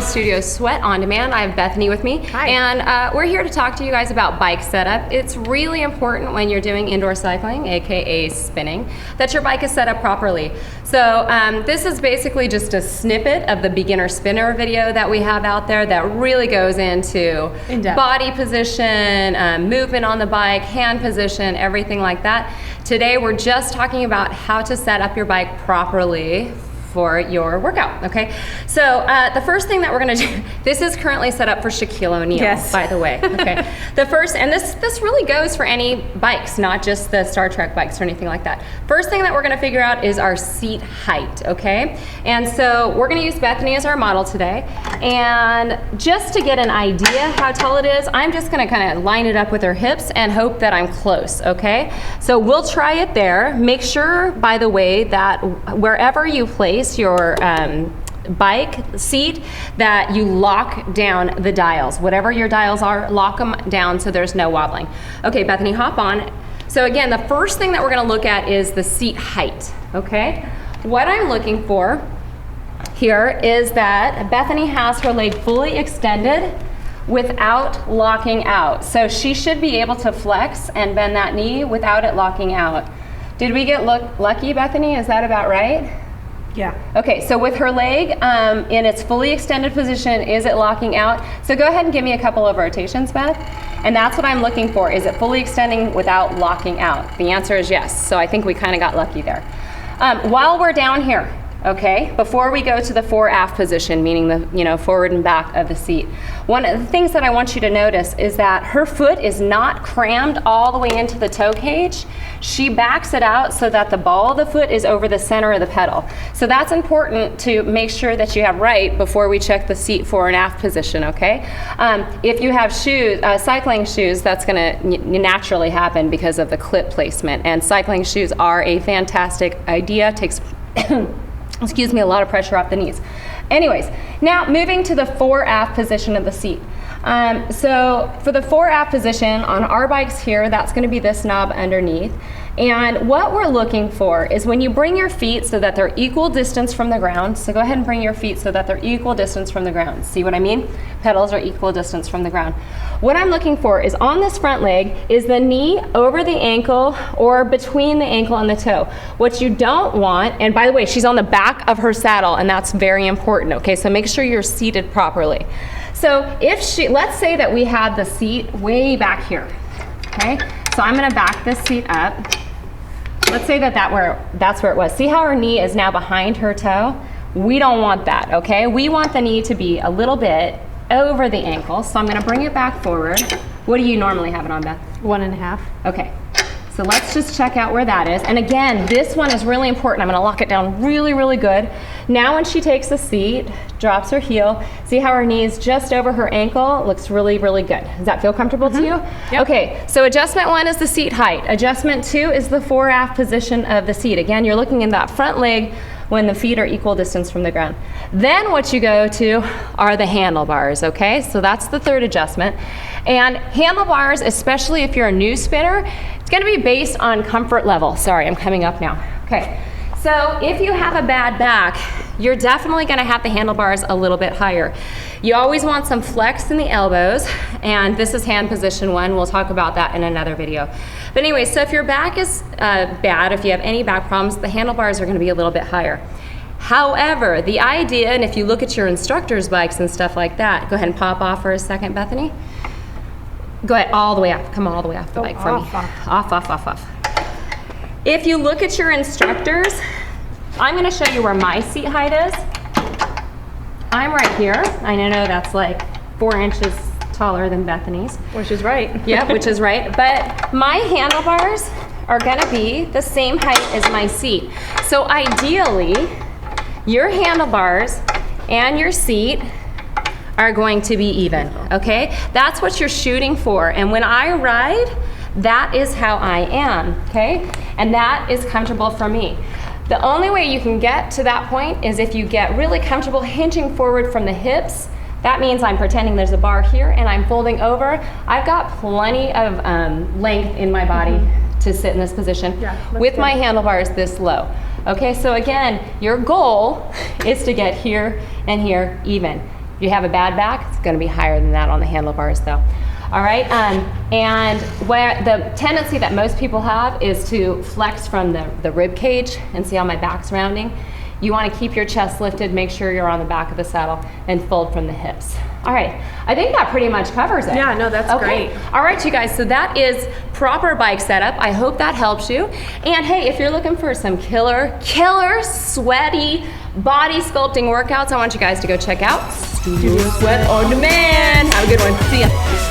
with StudioSweat On Demand. I have Bethany with me. Hi. And we're here to talk to you guys about bike setup. It's really important when you're doing indoor cycling, aka spinning, that your bike is set up properly. So this is basically just a snippet of the beginner spinner video that we have out there that really goes into body position, movement on the bike, hand position, everything like that. Today we're just talking about how to set up your bike properly for your workout, okay? So the first thing that we're gonna do, this is currently set up for Shaquille O'Neal, yes, by the way, okay? The first, and this really goes for any bikes, not just the Star Trek bikes or anything like that. First thing that we're gonna figure out is our seat height, okay? And so we're gonna use Bethany as our model today, and just to get an idea how tall it is, I'm just gonna kind of line it up with her hips and hope that I'm close, okay? So we'll try it there. Make sure, by the way, that wherever you place your bike seat, that you lock down the dials. Whatever your dials are, lock them down so there's no wobbling. Okay, Bethany, hop on. So again, the first thing that we're gonna look at is the seat height, okay? What I'm looking for here is that Bethany has her leg fully extended without locking out. So she should be able to flex and bend that knee without it locking out. Did we get lucky, Bethany? Is that about right? Yeah. Okay, so with her leg in its fully extended position, is it locking out? So go ahead and give me a couple of rotations, Beth. And that's what I'm looking for. Is it fully extending without locking out? The answer is yes. So I think we kind of got lucky there. While we're down here, okay, before we go to the fore-aft position, meaning the forward and back of the seat, one of the things that I want you to notice is that her foot is not crammed all the way into the toe cage. She backs it out so that the ball of the foot is over the center of the pedal. So that's important to make sure that you have right before we check the seat fore and aft position, okay? If you have shoes, cycling shoes, that's gonna naturally happen because of the clip placement. And cycling shoes are a fantastic idea. Takes excuse me, a lot of pressure off the knees. Anyways, now moving to the fore-aft position of the seat. So for the fore-aft position on our bikes here, that's gonna be this knob underneath. And what we're looking for is when you bring your feet so that they're equal distance from the ground, so go ahead and bring your feet so that they're equal distance from the ground. See what I mean? Pedals are equal distance from the ground. What I'm looking for is on this front leg, is the knee over the ankle or between the ankle and the toe. What you don't want, and by the way, she's on the back of her saddle, and that's very important, okay? So make sure you're seated properly. So if let's say that we had the seat way back here, okay? So I'm gonna back this seat up. Let's say that's where it was. See how her knee is now behind her toe? We don't want that, okay? We want the knee to be a little bit over the ankle. So I'm gonna bring it back forward. What do you normally have it on, Beth? 1.5. Okay, so let's just check out where that is. And again, this one is really important. I'm gonna lock it down really, really good. Now when she takes the seat, drops her heel, see how her knee is just over her ankle? Looks really, really good. Does that feel comfortable to you? Yep. Okay, so adjustment 1 is the seat height. Adjustment 2 is the fore-aft position of the seat. Again, you're looking in that front leg when the feet are equal distance from the ground. Then what you go to are the handlebars, okay? So that's the third adjustment. And handlebars, especially if you're a new spinner, it's gonna be based on comfort level. Sorry, I'm coming up now. Okay, so if you have a bad back, you're definitely gonna have the handlebars a little bit higher. You always want some flex in the elbows, and this is hand position 1. We'll talk about that in another video. But anyway, so if your back is bad, if you have any back problems, the handlebars are gonna be a little bit higher. However, the idea, and if you look at your instructor's bikes and stuff like that, go ahead and pop off for a second, Bethany. Go ahead, all the way up. Come on, all the way off the bike for me. Off. If you look at your instructors, I'm gonna show you where my seat height is. I'm right here. I know that's like 4 inches taller than Bethany's. Which is right. Yep, which is right. But my handlebars are gonna be the same height as my seat. So ideally, your handlebars and your seat are going to be even, okay? That's what you're shooting for. And when I ride, that is how I am, okay? And that is comfortable for me. The only way you can get to that point is if you get really comfortable hinging forward from the hips. That means I'm pretending there's a bar here and I'm folding over. I've got plenty of length in my body to sit in this position with my handlebars this low. Okay, so again, your goal is to get here and here even. If you have a bad back, it's going to be higher than that on the handlebars though. All right, and where the tendency that most people have is to flex from the rib cage, and see how my back's rounding. You want to keep your chest lifted, make sure you're on the back of the saddle, and fold from the hips. All right, I think that pretty much covers it. Yeah, no, that's great. All right, you guys, so that is proper bike setup. I hope that helps you. And hey, if you're looking for some killer, sweaty body sculpting workouts, I want you guys to go check out StudioSweat on Demand. Have a good one. See ya.